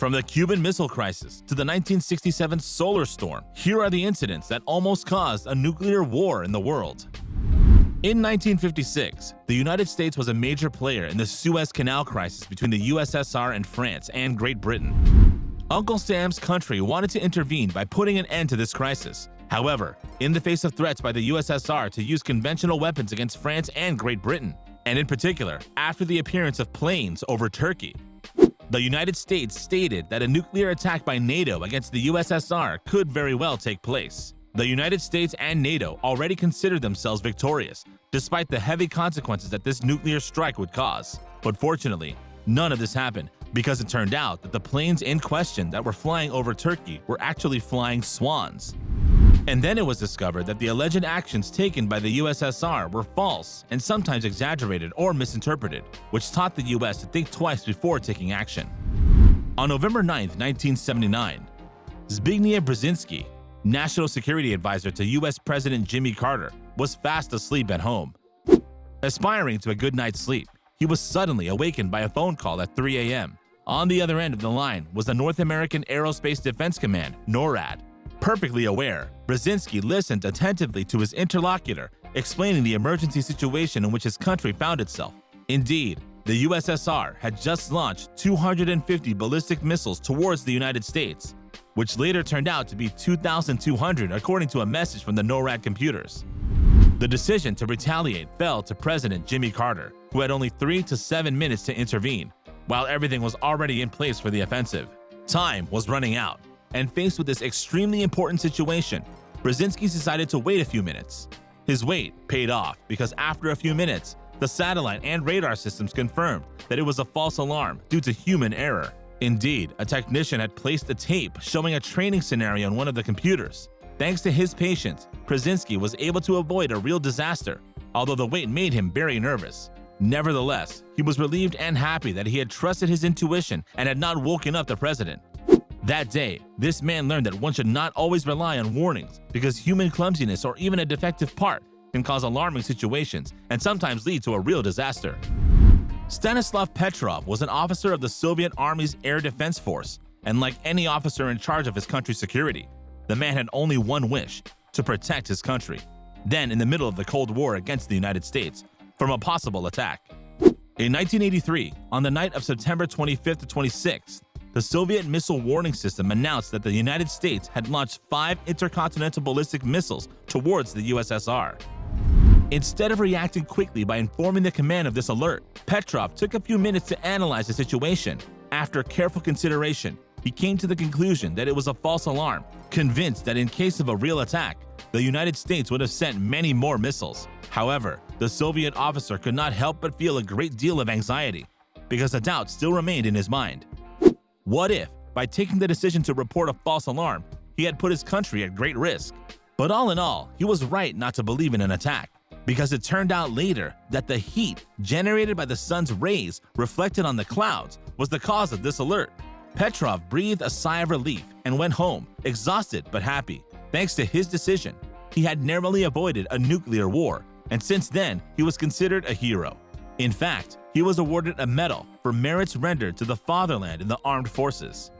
From the Cuban Missile Crisis to the 1967 solar storm, here are the incidents that almost caused a nuclear war in the world. In 1956, the United States was a major player in the Suez Canal crisis between the USSR and France and Great Britain. Uncle Sam's country wanted to intervene by putting an end to this crisis. However, in the face of threats by the USSR to use conventional weapons against France and Great Britain, and in particular after the appearance of planes over Turkey, the United States stated that a nuclear attack by NATO against the USSR could very well take place. The United States and NATO already considered themselves victorious, despite the heavy consequences that this nuclear strike would cause. But fortunately, none of this happened, because it turned out that the planes in question that were flying over Turkey were actually flying swans. And then it was discovered that the alleged actions taken by the USSR were false and sometimes exaggerated or misinterpreted, which taught the US to think twice before taking action. On November 9, 1979, Zbigniew Brzezinski, National Security Advisor to US President Jimmy Carter, was fast asleep at home. Aspiring to a good night's sleep, he was suddenly awakened by a phone call at 3 a.m. On the other end of the line was the North American Aerospace Defense Command, NORAD. Perfectly aware, Brzezinski listened attentively to his interlocutor, explaining the emergency situation in which his country found itself. Indeed, the USSR had just launched 250 ballistic missiles towards the United States, which later turned out to be 2,200 according to a message from the NORAD computers. The decision to retaliate fell to President Jimmy Carter, who had only 3 to 7 minutes to intervene, while everything was already in place for the offensive. Time was running out, and faced with this extremely important situation, Brzezinski decided to wait a few minutes. His wait paid off because after a few minutes, the satellite and radar systems confirmed that it was a false alarm due to human error. Indeed, a technician had placed a tape showing a training scenario on one of the computers. Thanks to his patience, Brzezinski was able to avoid a real disaster, although the wait made him very nervous. Nevertheless, he was relieved and happy that he had trusted his intuition and had not woken up the president. That day, this man learned that one should not always rely on warnings because human clumsiness or even a defective part can cause alarming situations and sometimes lead to a real disaster. Stanislav Petrov was an officer of the Soviet Army's Air Defense Force, and like any officer in charge of his country's security, the man had only one wish: to protect his country. Then, in the middle of the Cold War against the United States, from a possible attack. In 1983, on the night of September 25th to 26th, the Soviet missile warning system announced that the United States had launched 5 intercontinental ballistic missiles towards the USSR. Instead of reacting quickly by informing the command of this alert, Petrov took a few minutes to analyze the situation. After careful consideration, he came to the conclusion that it was a false alarm, convinced that in case of a real attack, the United States would have sent many more missiles. However, the Soviet officer could not help but feel a great deal of anxiety, because a doubt still remained in his mind. What if, by taking the decision to report a false alarm, he had put his country at great risk? But all in all, he was right not to believe in an attack, because it turned out later that the heat generated by the sun's rays reflected on the clouds was the cause of this alert. Petrov breathed a sigh of relief and went home, exhausted but happy. Thanks to his decision, he had narrowly avoided a nuclear war, and since then, he was considered a hero. In fact, he was awarded a medal for merits rendered to the fatherland in the armed forces.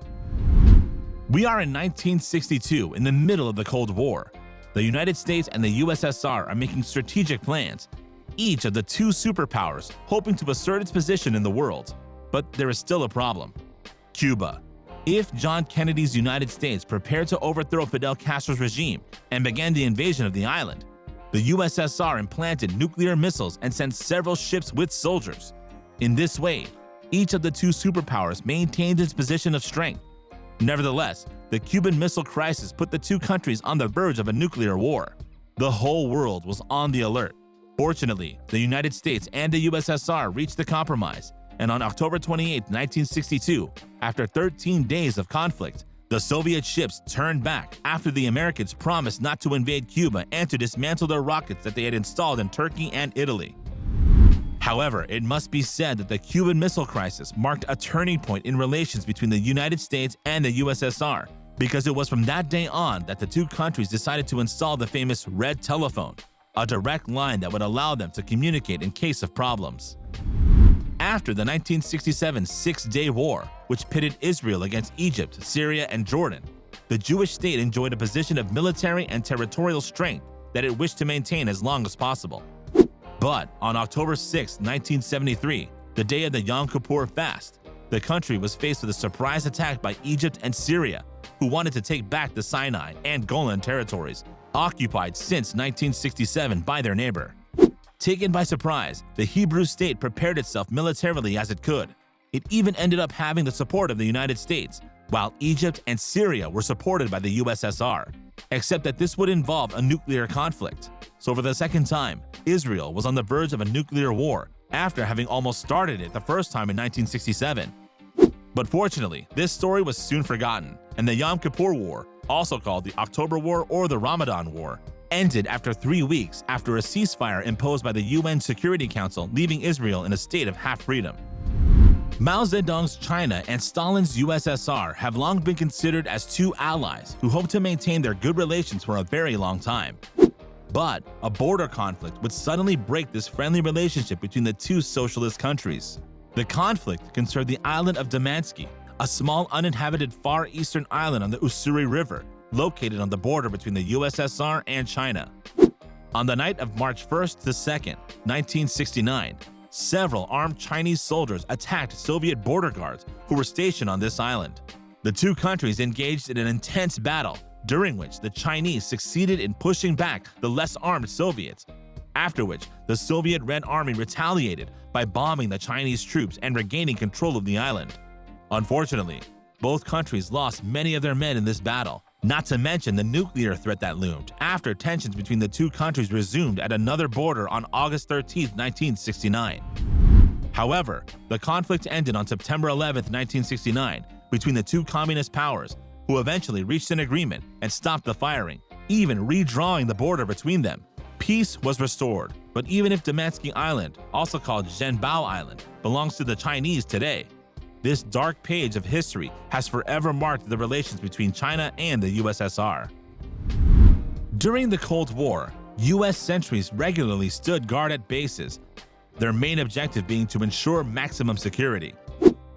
We are in 1962, in the middle of the Cold War. The United States and the USSR are making strategic plans, each of the two superpowers hoping to assert its position in the world. But there is still a problem: Cuba. If John Kennedy's United States prepared to overthrow Fidel Castro's regime and began the invasion of the island, the USSR implanted nuclear missiles and sent several ships with soldiers. In this way, each of the two superpowers maintained its position of strength. Nevertheless, the Cuban Missile Crisis put the two countries on the verge of a nuclear war. The whole world was on the alert. Fortunately, the United States and the USSR reached a compromise, and on October 28, 1962, after 13 days of conflict, the Soviet ships turned back after the Americans promised not to invade Cuba and to dismantle their rockets that they had installed in Turkey and Italy. However, it must be said that the Cuban Missile Crisis marked a turning point in relations between the United States and the USSR, because it was from that day on that the two countries decided to install the famous red telephone, a direct line that would allow them to communicate in case of problems. After the 1967 Six-Day War, which pitted Israel against Egypt, Syria, and Jordan, the Jewish state enjoyed a position of military and territorial strength that it wished to maintain as long as possible. But on October 6, 1973, the day of the Yom Kippur fast, the country was faced with a surprise attack by Egypt and Syria, who wanted to take back the Sinai and Golan territories, occupied since 1967 by their neighbor. Taken by surprise, the Hebrew state prepared itself militarily as it could. It even ended up having the support of the United States, while Egypt and Syria were supported by the USSR, except that this would involve a nuclear conflict. So for the second time, Israel was on the verge of a nuclear war after having almost started it the first time in 1967. But fortunately, this story was soon forgotten, and the Yom Kippur War, also called the October War or the Ramadan War, ended after 3 weeks after a ceasefire imposed by the UN Security Council, leaving Israel in a state of half-freedom. Mao Zedong's China and Stalin's USSR have long been considered as two allies who hope to maintain their good relations for a very long time. But a border conflict would suddenly break this friendly relationship between the two socialist countries. The conflict concerned the island of Damansky, a small uninhabited far eastern island on the Ussuri River, located on the border between the USSR and China. On the night of March 1st to 2nd, 1969, several armed Chinese soldiers attacked Soviet border guards who were stationed on this island. The two countries engaged in an intense battle, during which the Chinese succeeded in pushing back the less armed Soviets, after which the Soviet Red Army retaliated by bombing the Chinese troops and regaining control of the island. Unfortunately, both countries lost many of their men in this battle, not to mention the nuclear threat that loomed after tensions between the two countries resumed at another border on August 13, 1969. However, the conflict ended on September 11, 1969, between the two communist powers, who eventually reached an agreement and stopped the firing, even redrawing the border between them. Peace was restored, but even if Damansky Island, also called Zhenbao Island, belongs to the Chinese today, this dark page of history has forever marked the relations between China and the USSR. During the Cold War, US sentries regularly stood guard at bases, their main objective being to ensure maximum security.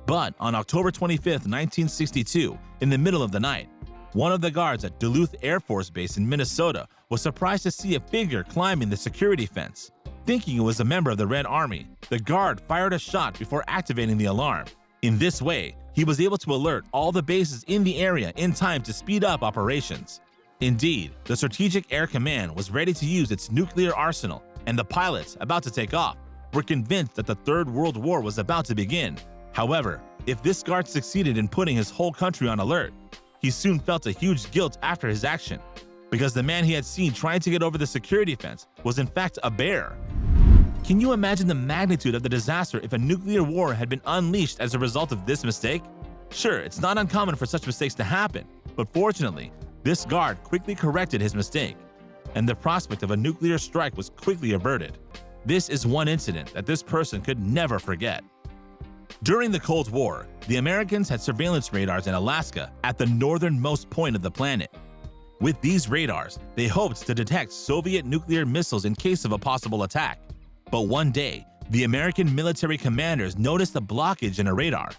But on October 25, 1962, in the middle of the night, one of the guards at Duluth Air Force Base in Minnesota was surprised to see a figure climbing the security fence. Thinking it was a member of the Red Army, the guard fired a shot before activating the alarm. In this way, he was able to alert all the bases in the area in time to speed up operations. Indeed, the Strategic Air Command was ready to use its nuclear arsenal, and the pilots, about to take off, were convinced that the Third World War was about to begin. However, if this guard succeeded in putting his whole country on alert, he soon felt a huge guilt after his action, because the man he had seen trying to get over the security fence was in fact a bear. Can you imagine the magnitude of the disaster if a nuclear war had been unleashed as a result of this mistake? Sure, it's not uncommon for such mistakes to happen, but fortunately, this guard quickly corrected his mistake, and the prospect of a nuclear strike was quickly averted. This is one incident that this person could never forget. During the Cold War, the Americans had surveillance radars in Alaska at the northernmost point of the planet. With these radars, they hoped to detect Soviet nuclear missiles in case of a possible attack. But one day, the American military commanders noticed a blockage in a radar.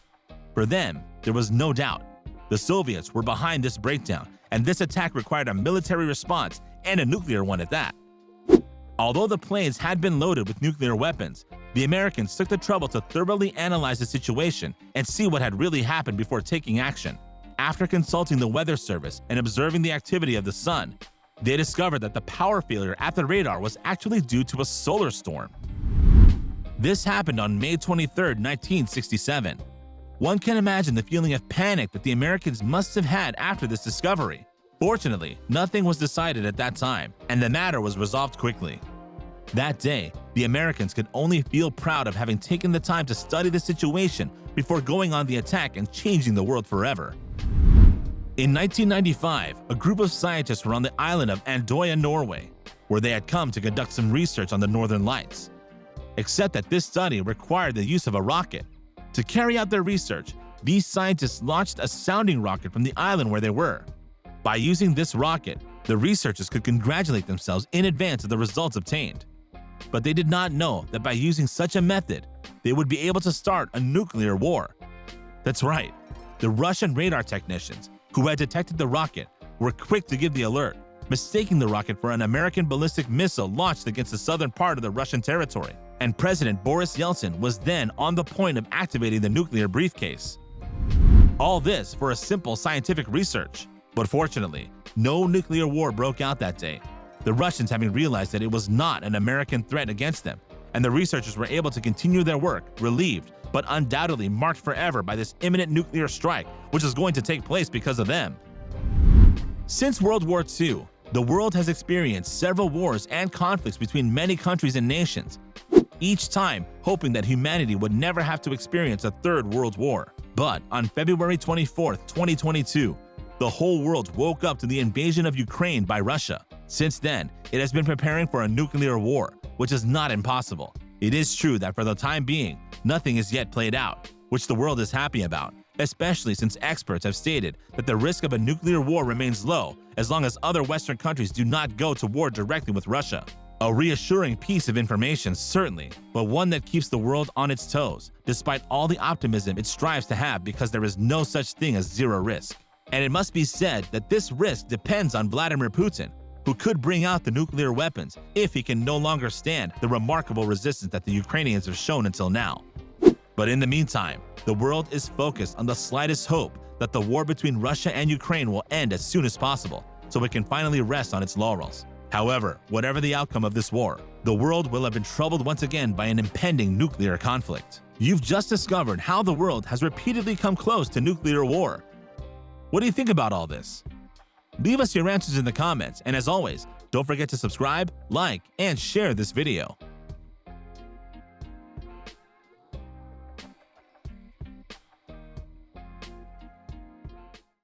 For them, there was no doubt. The Soviets were behind this breakdown, and this attack required a military response and a nuclear one at that. Although the planes had been loaded with nuclear weapons, the Americans took the trouble to thoroughly analyze the situation and see what had really happened before taking action. After consulting the weather service and observing the activity of the sun, they discovered that the power failure at the radar was actually due to a solar storm. This happened on May 23, 1967. One can imagine the feeling of panic that the Americans must have had after this discovery. Fortunately, nothing was decided at that time, and the matter was resolved quickly. That day, the Americans could only feel proud of having taken the time to study the situation before going on the attack and changing the world forever. In 1995, a group of scientists were on the island of Andøya, Norway, where they had come to conduct some research on the Northern Lights. Except that this study required the use of a rocket. To carry out their research, these scientists launched a sounding rocket from the island where they were. By using this rocket, the researchers could congratulate themselves in advance of the results obtained. But they did not know that by using such a method, they would be able to start a nuclear war. That's right, the Russian radar technicians who had detected the rocket were quick to give the alert, mistaking the rocket for an American ballistic missile launched against the southern part of the Russian territory. And President Boris Yeltsin was then on the point of activating the nuclear briefcase. All this for a simple scientific research. But fortunately, no nuclear war broke out that day, the Russians having realized that it was not an American threat against them, and the researchers were able to continue their work, relieved, but undoubtedly marked forever by this imminent nuclear strike, which is going to take place because of them. Since World War II, the world has experienced several wars and conflicts between many countries and nations, each time hoping that humanity would never have to experience a third world war. But on February 24, 2022, the whole world woke up to the invasion of Ukraine by Russia. Since then, it has been preparing for a nuclear war, which is not impossible. It is true that for the time being, nothing is yet played out, which the world is happy about, especially since experts have stated that the risk of a nuclear war remains low as long as other Western countries do not go to war directly with Russia. A reassuring piece of information, certainly, but one that keeps the world on its toes, despite all the optimism it strives to have because there is no such thing as zero risk. And it must be said that this risk depends on Vladimir Putin, who could bring out the nuclear weapons if he can no longer stand the remarkable resistance that the Ukrainians have shown until now. But in the meantime, the world is focused on the slightest hope that the war between Russia and Ukraine will end as soon as possible, so it can finally rest on its laurels. However, whatever the outcome of this war, the world will have been troubled once again by an impending nuclear conflict. You've just discovered how the world has repeatedly come close to nuclear war. What do you think about all this? Leave us your answers in the comments, and as always, don't forget to subscribe, like, and share this video.